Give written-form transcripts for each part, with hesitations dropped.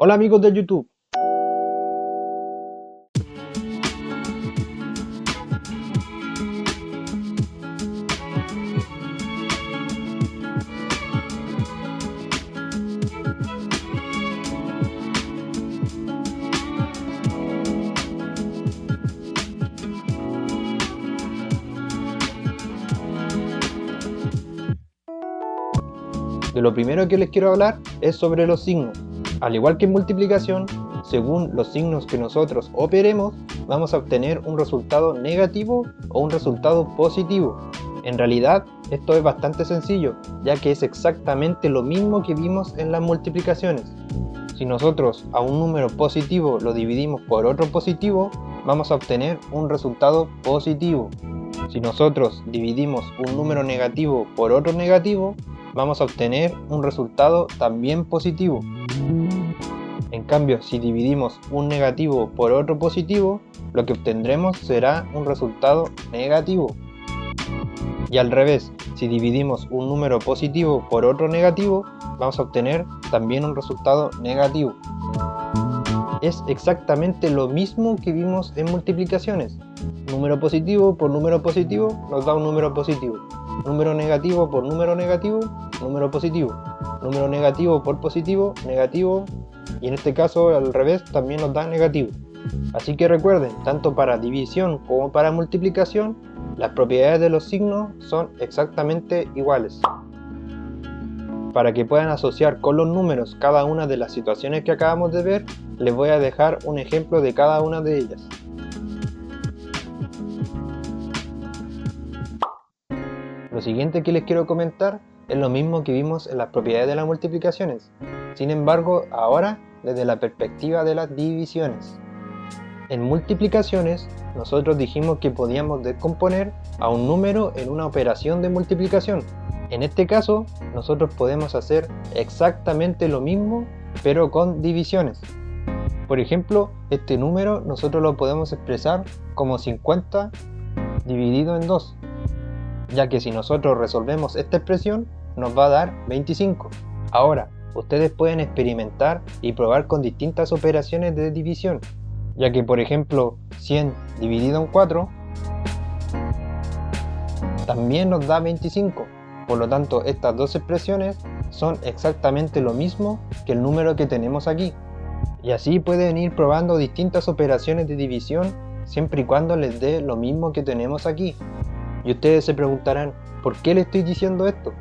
Hola amigos de YouTube. De lo primero que les quiero hablar es sobre los signos. Al igual que en multiplicación, según los signos que nosotros operemos, vamos a obtener un resultado negativo o un resultado positivo. En realidad, esto es bastante sencillo, ya que es exactamente lo mismo que vimos en las multiplicaciones. Si nosotros a un número positivo lo dividimos por otro positivo, vamos a obtener un resultado positivo. Si nosotros dividimos un número negativo por otro negativo, vamos a obtener un resultado también positivo. En cambio, si dividimos un negativo por otro positivo, lo que obtendremos será un resultado negativo. Y al revés, si dividimos un número positivo por otro negativo, vamos a obtener también un resultado negativo. Es exactamente lo mismo que vimos en multiplicaciones. Número positivo por número positivo nos da un número positivo. Número negativo por número negativo, número positivo. Número negativo por positivo, negativo. Y en este caso al revés también nos da negativo. Así que recuerden, tanto para división como para multiplicación, las propiedades de los signos son exactamente iguales. Para que puedan asociar con los números cada una de las situaciones que acabamos de ver, les voy a dejar un ejemplo de cada una de ellas. Lo siguiente que les quiero comentar es lo mismo que vimos en las propiedades de las multiplicaciones, sin embargo ahora desde la perspectiva de las divisiones. En multiplicaciones, nosotros dijimos que podíamos descomponer a un número en una operación de multiplicación. En este caso, nosotros podemos hacer exactamente lo mismo, pero con divisiones. Por ejemplo, este número nosotros lo podemos expresar como 50 dividido en 2, ya que si nosotros resolvemos esta expresión, nos va a dar 25. Ahora, ustedes pueden experimentar y probar con distintas operaciones de división, ya que por ejemplo 100 dividido en 4 también nos da 25. Por lo tanto, estas dos expresiones son exactamente lo mismo que el número que tenemos aquí. Y así pueden ir probando distintas operaciones de división siempre y cuando les dé lo mismo que tenemos aquí. Y ustedes se preguntarán, ¿por qué les estoy diciendo esto?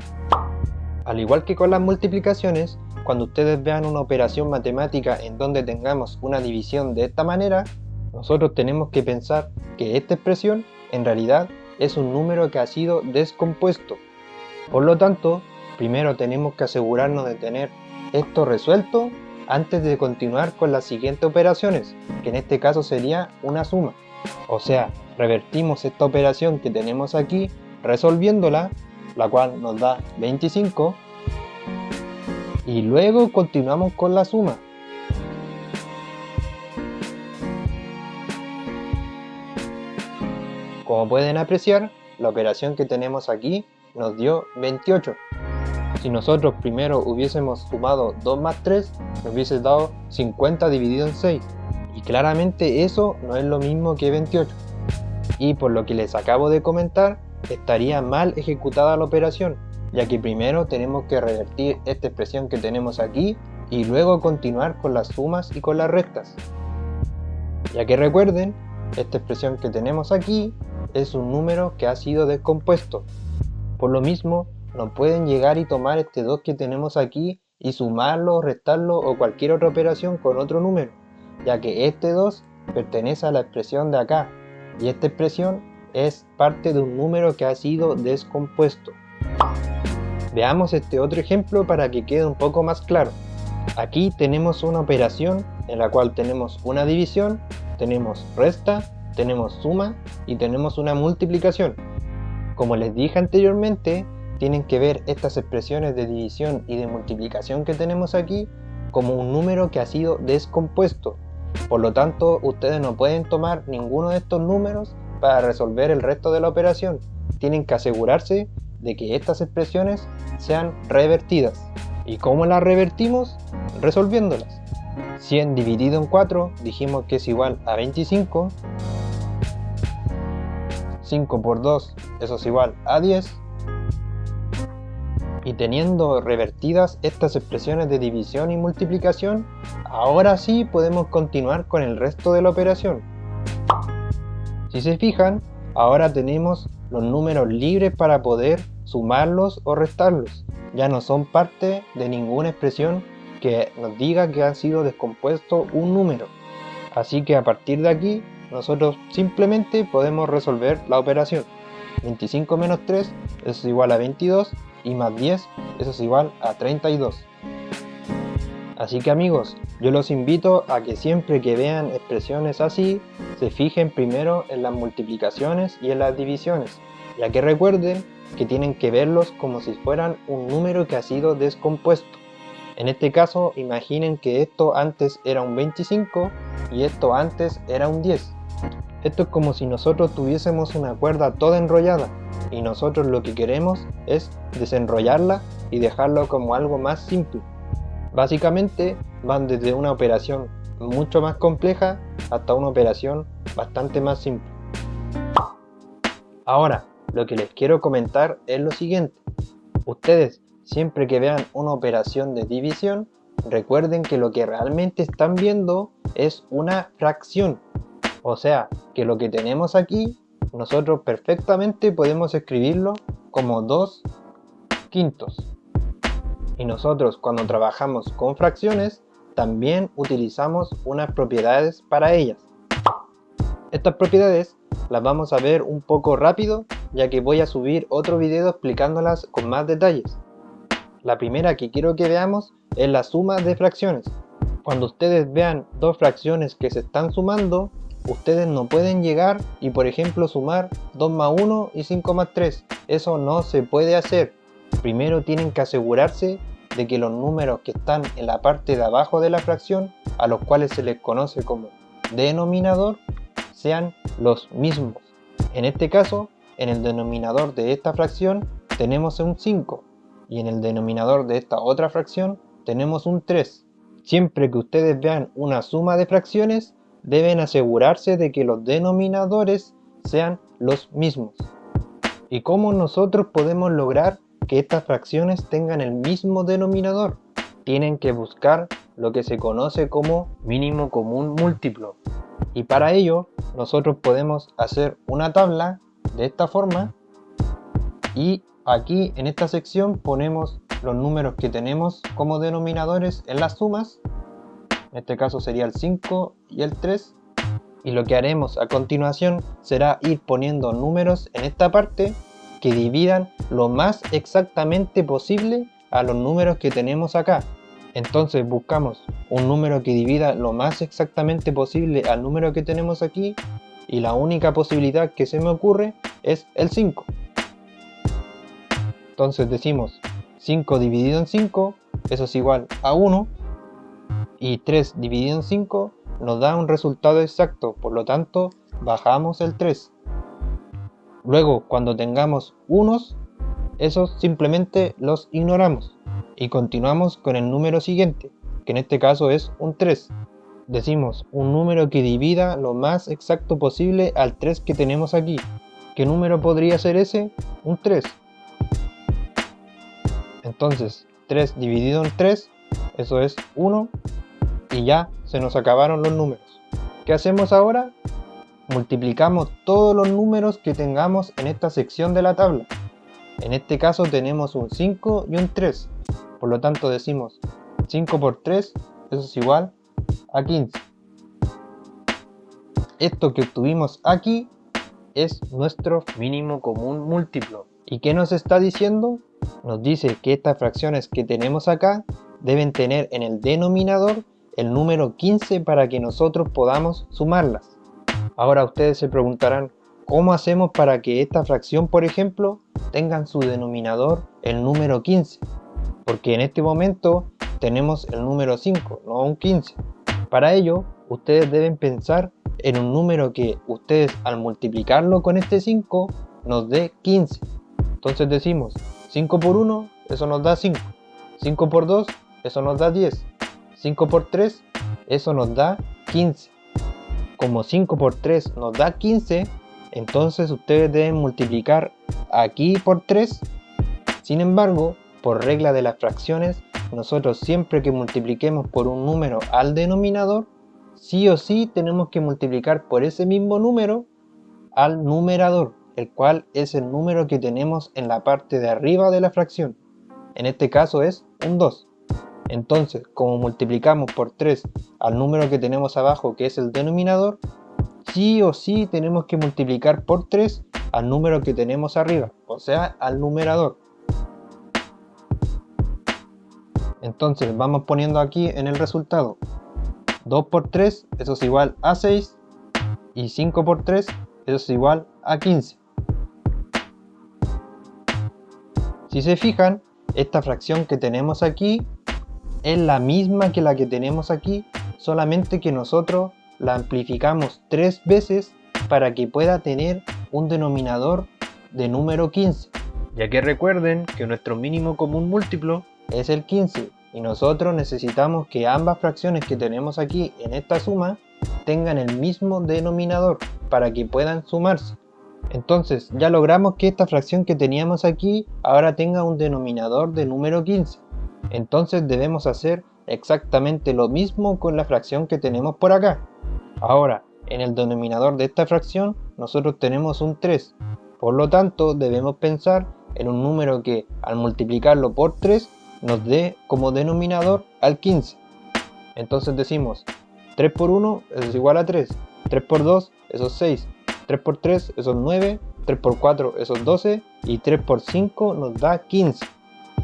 Al igual que con las multiplicaciones, cuando ustedes vean una operación matemática en donde tengamos una división de esta manera, nosotros tenemos que pensar que esta expresión en realidad es un número que ha sido descompuesto. Por lo tanto, primero tenemos que asegurarnos de tener esto resuelto antes de continuar con las siguientes operaciones, que en este caso sería una suma. O sea, revertimos esta operación que tenemos aquí resolviéndola, la cual nos da 25, y luego continuamos con la suma. Como pueden apreciar, la operación que tenemos aquí nos dio 28. Si nosotros primero hubiésemos sumado 2 más 3, nos hubiese dado 50 dividido en 6. Y claramente eso no es lo mismo que 28. Y por lo que les acabo de comentar, estaría mal ejecutada la operación, ya que primero tenemos que revertir esta expresión que tenemos aquí y luego continuar con las sumas y con las restas. Ya que recuerden, esta expresión que tenemos aquí es un número que ha sido descompuesto. Por lo mismo, no pueden llegar y tomar este 2 que tenemos aquí y sumarlo, restarlo o cualquier otra operación con otro número, ya que este 2 pertenece a la expresión de acá y esta expresión es parte de un número que ha sido descompuesto. Veamos este otro ejemplo para que quede un poco más claro. Aquí tenemos una operación en la cual tenemos una división, tenemos resta, tenemos suma y tenemos una multiplicación. Como les dije anteriormente, tienen que ver estas expresiones de división y de multiplicación que tenemos aquí como un número que ha sido descompuesto. Por lo tanto, ustedes no pueden tomar ninguno de estos números para resolver el resto de la operación. Tienen que asegurarse de que estas expresiones sean revertidas. ¿Y cómo las revertimos? Resolviéndolas. 100 dividido en 4 dijimos que es igual a 25. 5 por 2, eso es igual a 10. Y teniendo revertidas estas expresiones de división y multiplicación, ahora sí podemos continuar con el resto de la operación. Si se fijan, ahora tenemos los números libres para poder sumarlos o restarlos. Ya no son parte de ninguna expresión que nos diga que ha sido descompuesto un número. Así que a partir de aquí, nosotros simplemente podemos resolver la operación. 25 menos 3, eso es igual a 22, y más 10, eso es igual a 32. Así que amigos, yo los invito a que siempre que vean expresiones así, se fijen primero en las multiplicaciones y en las divisiones, ya que recuerden que tienen que verlos como si fueran un número que ha sido descompuesto. En este caso, imaginen que esto antes era un 25 y esto antes era un 10. Esto es como si nosotros tuviésemos una cuerda toda enrollada y nosotros lo que queremos es desenrollarla y dejarlo como algo más simple. Básicamente van desde una operación mucho más compleja hasta una operación bastante más simple. Ahora, lo que les quiero comentar es lo siguiente. Ustedes, siempre que vean una operación de división, recuerden que lo que realmente están viendo es una fracción. O sea, que lo que tenemos aquí, nosotros perfectamente podemos escribirlo como 2 quintos. Y nosotros cuando trabajamos con fracciones, también utilizamos unas propiedades para ellas. Estas propiedades las vamos a ver un poco rápido, ya que voy a subir otro video explicándolas con más detalles. La primera que quiero que veamos es la suma de fracciones. Cuando ustedes vean dos fracciones que se están sumando, ustedes no pueden llegar y por ejemplo sumar 2 más 1 y 5 más 3. Eso no se puede hacer. Primero tienen que asegurarse de que los números que están en la parte de abajo de la fracción, a los cuales se les conoce como denominador, sean los mismos. En este caso, en el denominador de esta fracción tenemos un 5 y en el denominador de esta otra fracción tenemos un 3. Siempre que ustedes vean una suma de fracciones, deben asegurarse de que los denominadores sean los mismos. ¿Y cómo nosotros podemos lograr que estas fracciones tengan el mismo denominador? Tienen que buscar lo que se conoce como mínimo común múltiplo. Y para ello, nosotros podemos hacer una tabla de esta forma y aquí en esta sección ponemos los números que tenemos como denominadores en las sumas. En este caso sería el 5 y el 3. Y lo que haremos a continuación será ir poniendo números en esta parte que dividan lo más exactamente posible a los números que tenemos acá. Entonces buscamos un número que divida lo más exactamente posible al número que tenemos aquí y la única posibilidad que se me ocurre es el 5. Entonces decimos 5 dividido en 5, eso es igual a 1, y 3 dividido en 5 nos da un resultado exacto, por lo tanto bajamos el 3. Luego cuando tengamos unos, esos simplemente los ignoramos y continuamos con el número siguiente, que en este caso es un 3. Decimos un número que divida lo más exacto posible al 3 que tenemos aquí. ¿Qué número podría ser ese? Un 3. Entonces 3 dividido en 3, eso es 1 y ya se nos acabaron los números. ¿Qué hacemos ahora? Multiplicamos todos los números que tengamos en esta sección de la tabla. En este caso tenemos un 5 y un 3. Por lo tanto decimos 5 por 3, eso es igual a 15. Esto que obtuvimos aquí es nuestro mínimo común múltiplo. ¿Y qué nos está diciendo? Nos dice que estas fracciones que tenemos acá deben tener en el denominador el número 15 para que nosotros podamos sumarlas. Ahora ustedes se preguntarán, ¿cómo hacemos para que esta fracción, por ejemplo, tenga en su denominador el número 15? Porque en este momento tenemos el número 5, no un 15. Para ello, ustedes deben pensar en un número que ustedes al multiplicarlo con este 5 nos dé 15. Entonces decimos 5 por 1, eso nos da 5. 5 por 2, eso nos da 10. 5 por 3, eso nos da 15. Como 5 por 3 nos da 15, entonces ustedes deben multiplicar aquí por 3. Sin embargo, por regla de las fracciones, nosotros siempre que multipliquemos por un número al denominador, sí o sí tenemos que multiplicar por ese mismo número al numerador, el cual es el número que tenemos en la parte de arriba de la fracción. En este caso es un 2. Entonces, como multiplicamos por 3 al número que tenemos abajo, que es el denominador, sí o sí tenemos que multiplicar por 3 al número que tenemos arriba, o sea, al numerador. Entonces vamos poniendo aquí en el resultado 2 por 3, eso es igual a 6, y 5 por 3, eso es igual a 15. Si se fijan, esta fracción que tenemos aquí es la misma que la que tenemos aquí, solamente que nosotros la amplificamos 3 veces para que pueda tener un denominador de número 15, ya que recuerden que nuestro mínimo común múltiplo es el 15 y nosotros necesitamos que ambas fracciones que tenemos aquí en esta suma tengan el mismo denominador para que puedan sumarse. Entonces ya logramos que esta fracción que teníamos aquí ahora tenga un denominador de número 15. Entonces debemos hacer exactamente lo mismo con la fracción que tenemos por acá. Ahora, en el denominador de esta fracción nosotros tenemos un 3. Por lo tanto, debemos pensar en un número que al multiplicarlo por 3 nos dé como denominador al 15. Entonces decimos 3 por 1 eso es igual a 3, 3 por 2 eso es 6, 3 por 3 eso es 9, 3 por 4 eso es 12 y 3 por 5 nos da 15.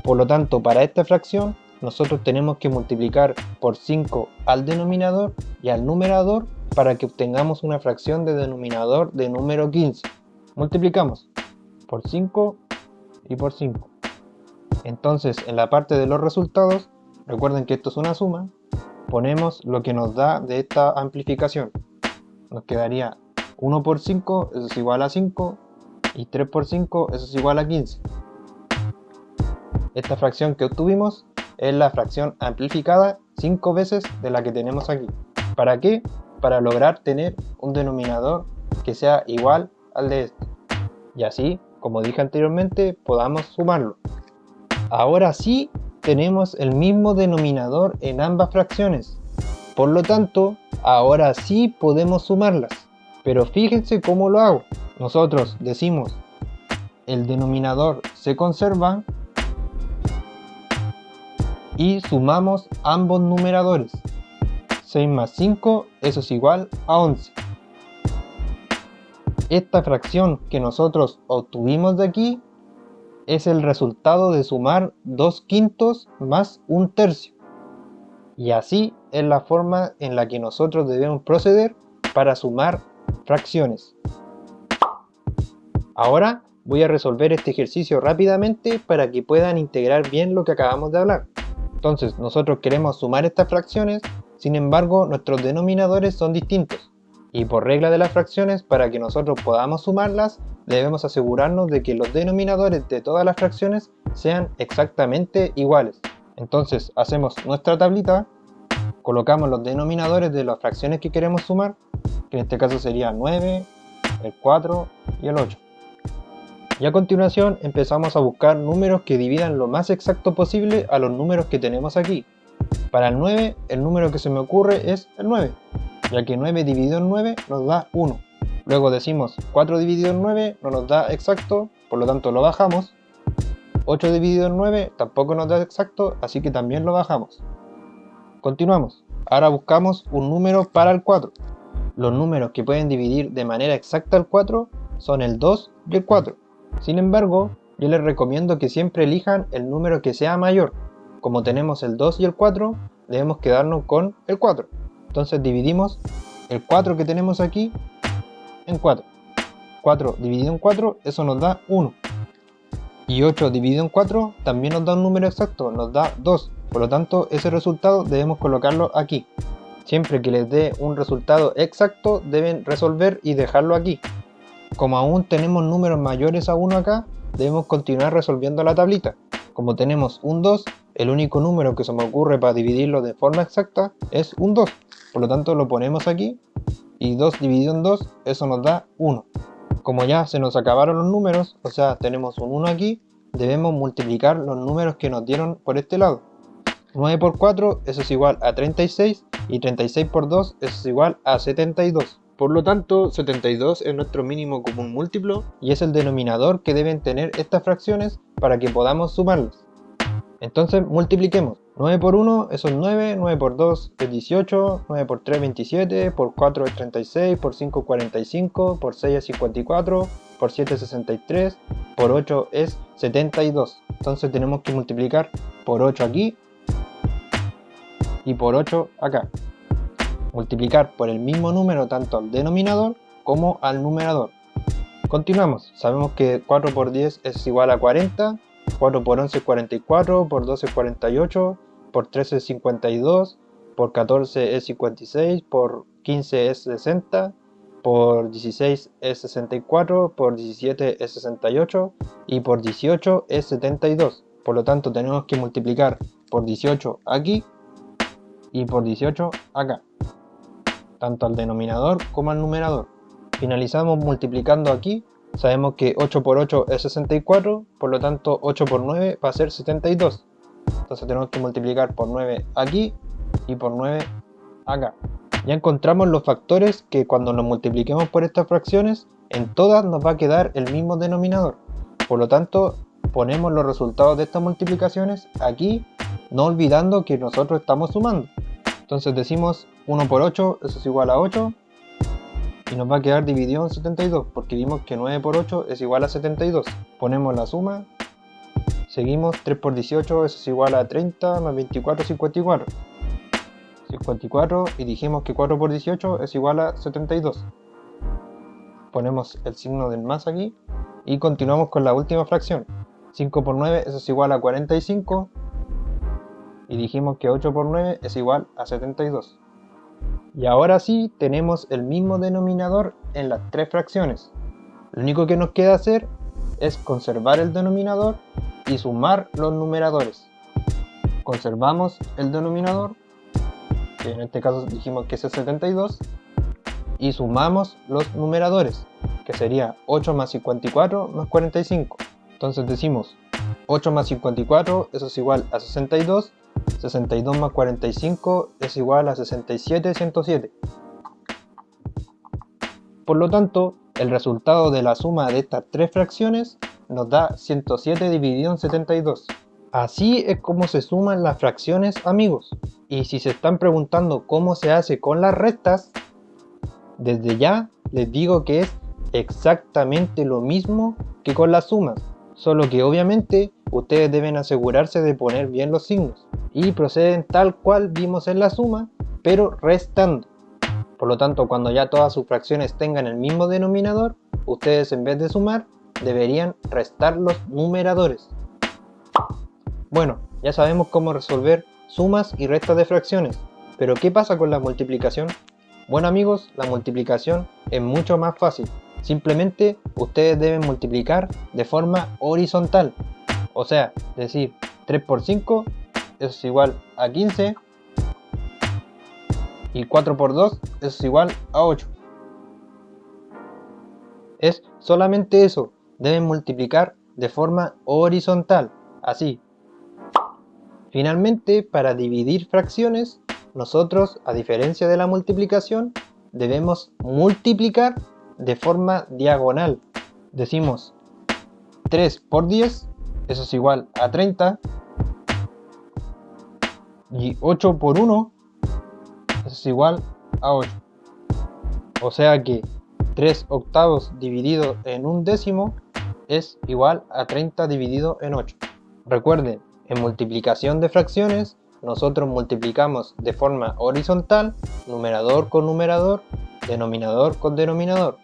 Por lo tanto, para esta fracción nosotros tenemos que multiplicar por 5 al denominador y al numerador para que obtengamos una fracción de denominador de número 15. Multiplicamos por 5 y por 5. Entonces, en la parte de los resultados, recuerden que esto es una suma, ponemos lo que nos da de esta amplificación. Nos quedaría 1 por 5, eso es igual a 5, y 3 por 5, eso es igual a 15. Esta fracción que obtuvimos es la fracción amplificada 5 veces de la que tenemos aquí. ¿Para qué? Para lograr tener un denominador que sea igual al de este. Y así, como dije anteriormente, podamos sumarlo. Ahora sí tenemos el mismo denominador en ambas fracciones. Por lo tanto, ahora sí podemos sumarlas. Pero fíjense cómo lo hago. Nosotros decimos el denominador se conserva y sumamos ambos numeradores. 6 más 5, eso es igual a 11. Esta fracción que nosotros obtuvimos de aquí es el resultado de sumar 2/5 más 1/3. Y así es la forma en la que nosotros debemos proceder para sumar fracciones. Ahora voy a resolver este ejercicio rápidamente para que puedan integrar bien lo que acabamos de hablar. Entonces nosotros queremos sumar estas fracciones, sin embargo nuestros denominadores son distintos. Y por regla de las fracciones, para que nosotros podamos sumarlas, debemos asegurarnos de que los denominadores de todas las fracciones sean exactamente iguales. Entonces hacemos nuestra tablita, colocamos los denominadores de las fracciones que queremos sumar, que en este caso sería 9, el 4 y el 8. Y a continuación empezamos a buscar números que dividan lo más exacto posible a los números que tenemos aquí. Para el 9, el número que se me ocurre es el 9, ya que 9 dividido en 9 nos da 1. Luego decimos 4 dividido en 9 no nos da exacto, por lo tanto lo bajamos. 8 dividido en 9 tampoco nos da exacto, así que también lo bajamos. Continuamos. Ahora buscamos un número para el 4. Los números que pueden dividir de manera exacta el 4 son el 2 y el 4. Sin embargo, yo les recomiendo que siempre elijan el número que sea mayor. Como tenemos el 2 y el 4, debemos quedarnos con el 4. Entonces dividimos el 4 que tenemos aquí en 4. 4 dividido en 4, eso nos da 1. Y 8 dividido en 4 también nos da un número exacto, nos da 2. Por lo tanto, ese resultado debemos colocarlo aquí. Siempre que les dé un resultado exacto, deben resolver y dejarlo aquí. Como aún tenemos números mayores a 1 acá, debemos continuar resolviendo la tablita. Como tenemos un 2, el único número que se me ocurre para dividirlo de forma exacta es un 2. Por lo tanto lo ponemos aquí y 2 dividido en 2, eso nos da 1. Como ya se nos acabaron los números, o sea, tenemos un 1 aquí, debemos multiplicar los números que nos dieron por este lado. 9 por 4, eso es igual a 36, y 36 por 2, eso es igual a 72. Por lo tanto, 72 es nuestro mínimo común múltiplo y es el denominador que deben tener estas fracciones para que podamos sumarlas. Entonces multipliquemos. 9 por 1, eso es 9, 9 por 2 es 18, 9 por 3 27, por 4 es 36, por 5 45, por 6 es 54, por 7 es 63, por 8 es 72. Entonces tenemos que multiplicar por 8 aquí y por 8 acá. Multiplicar por el mismo número tanto al denominador como al numerador. Continuamos. Sabemos que 4 por 10 es igual a 40, 4 por 11 es 44, por 12 es 48, por 13 es 52, por 14 es 56, por 15 es 60, por 16 es 64, por 17 es 68 y por 18 es 72. Por lo tanto tenemos que multiplicar por 18 aquí y por 18 acá, tanto al denominador como al numerador. Finalizamos multiplicando aquí. Sabemos que 8 por 8 es 64, por lo tanto 8 por 9 va a ser 72. Entonces tenemos que multiplicar por 9 aquí y por 9 acá. Ya encontramos los factores que cuando nos multipliquemos por estas fracciones, en todas nos va a quedar el mismo denominador. Por lo tanto, ponemos los resultados de estas multiplicaciones aquí, no olvidando que nosotros estamos sumando. Entonces decimos 1 por 8, eso es igual a 8. Y nos va a quedar dividido en 72, porque vimos que 9 por 8 es igual a 72. Ponemos la suma. Seguimos, 3 por 18, eso es igual a 30, más 24, 54. 54, y dijimos que 4 por 18 es igual a 72. Ponemos el signo del más aquí, y continuamos con la última fracción. 5 por 9, eso es igual a 45. Y dijimos que 8 por 9 es igual a 72. Y ahora sí tenemos el mismo denominador en las tres fracciones. Lo único que nos queda hacer es conservar el denominador y sumar los numeradores. Conservamos el denominador, que en este caso dijimos que es 72, y sumamos los numeradores, que sería 8 más 54 más 45. Entonces decimos 8 más 54, eso es igual a 62. 62 más 45 es igual a 67, 107. Por lo tanto, el resultado de la suma de estas tres fracciones nos da 107 dividido en 72. Así es como se suman las fracciones, amigos. Y si se están preguntando cómo se hace con las restas, desde ya les digo que es exactamente lo mismo que con las sumas, solo que obviamente ustedes deben asegurarse de poner bien los signos y proceden tal cual vimos en la suma, pero restando. Por lo tanto, cuando ya todas sus fracciones tengan el mismo denominador, ustedes en vez de sumar, deberían restar los numeradores. Bueno, ya sabemos cómo resolver sumas y restas de fracciones, pero ¿qué pasa con la multiplicación? Bueno amigos, la multiplicación es mucho más fácil. Simplemente ustedes deben multiplicar de forma horizontal. O sea, decir 3 por 5 eso es igual a 15. Y 4 por 2 eso es igual a 8. Es solamente eso. Deben multiplicar de forma horizontal. Así. Finalmente, para dividir fracciones, nosotros, a diferencia de la multiplicación, debemos multiplicar de forma diagonal. Decimos 3 por 10, eso es igual a 30. Y 8 por 1, eso es igual a 8. O sea que 3 octavos dividido en un décimo es igual a 30 dividido en 8. Recuerden, en multiplicación de fracciones, nosotros multiplicamos de forma horizontal, numerador con numerador, denominador con denominador.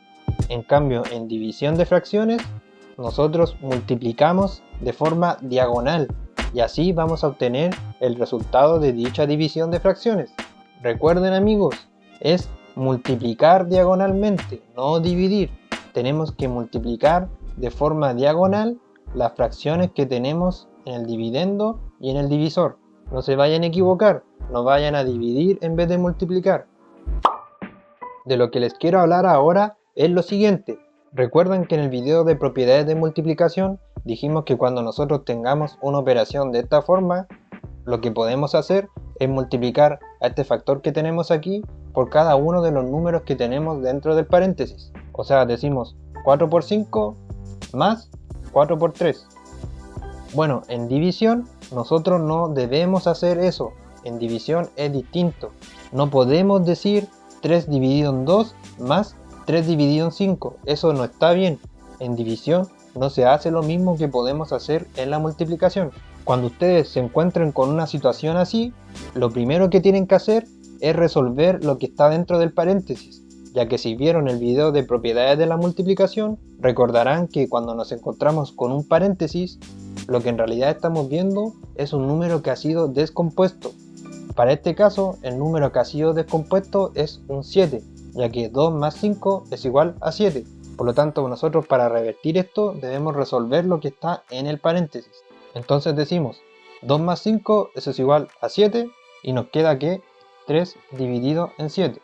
En cambio, en división de fracciones, nosotros multiplicamos de forma diagonal y así vamos a obtener el resultado de dicha división de fracciones. Recuerden amigos, es multiplicar diagonalmente, no dividir. Tenemos que multiplicar de forma diagonal las fracciones que tenemos en el dividendo y en el divisor. No se vayan a equivocar, no vayan a dividir en vez de multiplicar. De lo que les quiero hablar ahora es lo siguiente. Recuerdan que en el video de propiedades de multiplicación dijimos que cuando nosotros tengamos una operación de esta forma, lo que podemos hacer es multiplicar a este factor que tenemos aquí por cada uno de los números que tenemos dentro del paréntesis. O sea, decimos 4 por 5 más 4 por 3. Bueno, en división nosotros no debemos hacer eso. En división es distinto. No podemos decir 3 dividido en 2 más 3 dividido en 5. Eso no está bien. En división no se hace lo mismo que podemos hacer en la multiplicación. Cuando ustedes se encuentren con una situación así, lo primero que tienen que hacer es resolver lo que está dentro del paréntesis, ya que si vieron el video de propiedades de la multiplicación, recordarán que cuando nos encontramos con un paréntesis, lo que en realidad estamos viendo es un número que ha sido descompuesto. Para este caso, el número que ha sido descompuesto es un 7, ya que 2 más 5 es igual a 7. Por lo tanto, nosotros para revertir esto debemos resolver lo que está en el paréntesis. Entonces decimos 2 más 5, eso es igual a 7, y nos queda que 3 dividido en 7.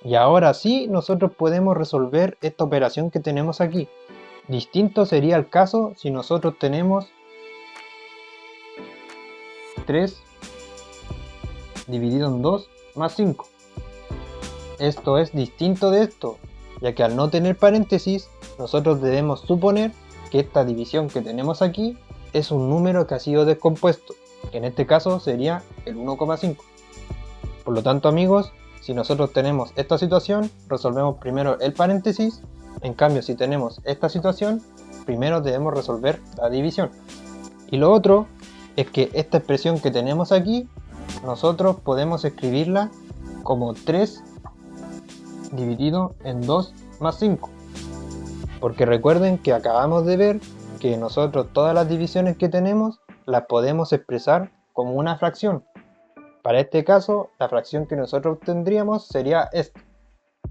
Y ahora sí nosotros podemos resolver esta operación que tenemos aquí. Distinto sería el caso si nosotros tenemos 3 dividido en 2 más 5. Esto es distinto de esto, ya que al no tener paréntesis, nosotros debemos suponer que esta división que tenemos aquí es un número que ha sido descompuesto, que en este caso sería el 1,5. Por lo tanto, amigos, si nosotros tenemos esta situación, resolvemos primero el paréntesis. En cambio, si tenemos esta situación, primero debemos resolver la división. Y lo otro es que esta expresión que tenemos aquí, nosotros podemos escribirla como 3 dividido en 2 más 5. Porque recuerden que acabamos de ver que nosotros todas las divisiones que tenemos las podemos expresar como una fracción. Para este caso, la fracción que nosotros obtendríamos sería esta.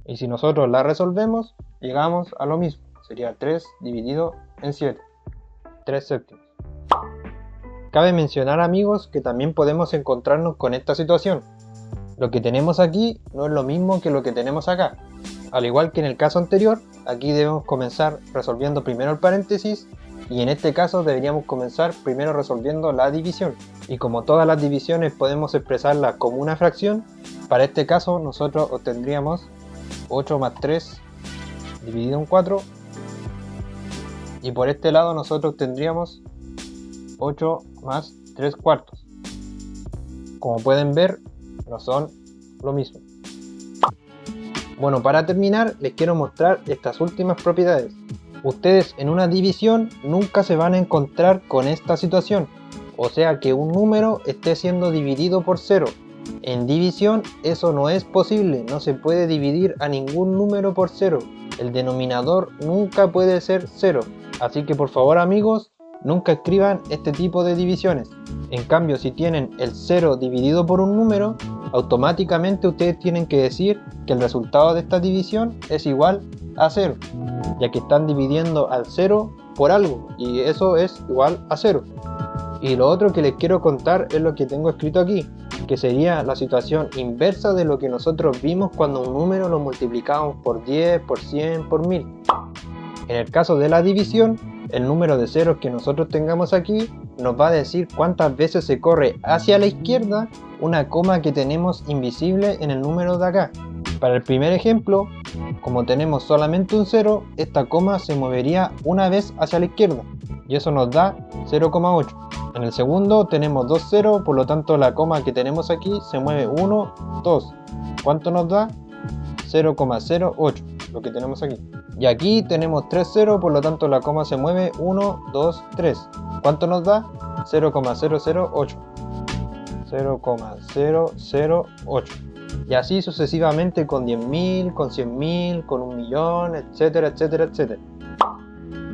Y si nosotros la resolvemos, llegamos a lo mismo. Sería 3 dividido en 7. 3 séptimos. Cabe mencionar, amigos, que también podemos encontrarnos con esta situación. Lo que tenemos aquí no es lo mismo que lo que tenemos acá. Al igual que en el caso anterior, aquí debemos comenzar resolviendo primero el paréntesis, y en este caso deberíamos comenzar primero resolviendo la división. Y como todas las divisiones podemos expresarlas como una fracción, para este caso nosotros obtendríamos 8 más 3 dividido en 4, y por este lado nosotros tendríamos 8 más 3 cuartos. Como pueden ver, no son lo mismo. Bueno, para terminar les quiero mostrar estas últimas propiedades. Ustedes en una división nunca se van a encontrar con esta situación, o sea que un número esté siendo dividido por 0. En división eso no es posible, no se puede dividir a ningún número por 0. El denominador nunca puede ser 0. Así que por favor, amigos, nunca escriban este tipo de divisiones. En cambio, si tienen el 0 dividido por un número, automáticamente ustedes tienen que decir que el resultado de esta división es igual a 0, ya que están dividiendo al 0 por algo, y eso es igual a 0. Y lo otro que les quiero contar es lo que tengo escrito aquí, que sería la situación inversa de lo que nosotros vimos cuando un número lo multiplicamos por 10, por 100, por 1000. En el caso de la división, el número de ceros que nosotros tengamos aquí nos va a decir cuántas veces se corre hacia la izquierda una coma que tenemos invisible en el número de acá. Para el primer ejemplo, como tenemos solamente un 0, esta coma se movería una vez hacia la izquierda, y eso nos da 0,8. En el segundo tenemos 2 ceros, por lo tanto la coma que tenemos aquí se mueve 1, 2. ¿Cuánto nos da? 0,08, lo que tenemos aquí. Y aquí tenemos 3 ceros, por lo tanto la coma se mueve 1, 2, 3. ¿Cuánto nos da? 0,008. 0,008. Y así sucesivamente con 10.000, con 100.000, con 1.000.000, etcétera, etcétera, etcétera.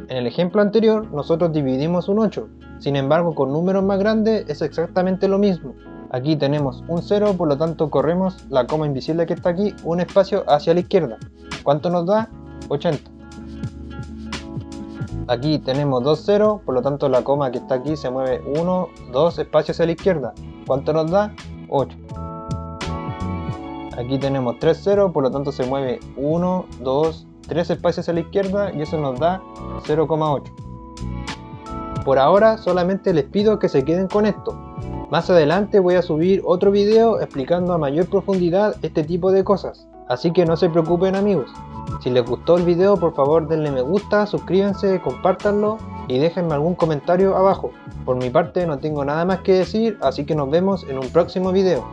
En el ejemplo anterior nosotros dividimos un 8, sin embargo con números más grandes es exactamente lo mismo. Aquí tenemos un 0, por lo tanto corremos la coma invisible que está aquí un espacio hacia la izquierda. ¿Cuánto nos da? 80. Aquí tenemos 2 ceros, por lo tanto la coma que está aquí se mueve 1, 2 espacios a la izquierda. ¿Cuánto nos da? 8. Aquí tenemos 3 ceros, por lo tanto se mueve 1, 2, 3 espacios a la izquierda y eso nos da 0,8. Por ahora solamente les pido que se queden con esto. Más adelante voy a subir otro video explicando a mayor profundidad este tipo de cosas. Así que no se preocupen amigos. Si les gustó el video por favor denle me gusta, suscríbanse, compártanlo y déjenme algún comentario abajo. Por mi parte no tengo nada más que decir, así que nos vemos en un próximo video.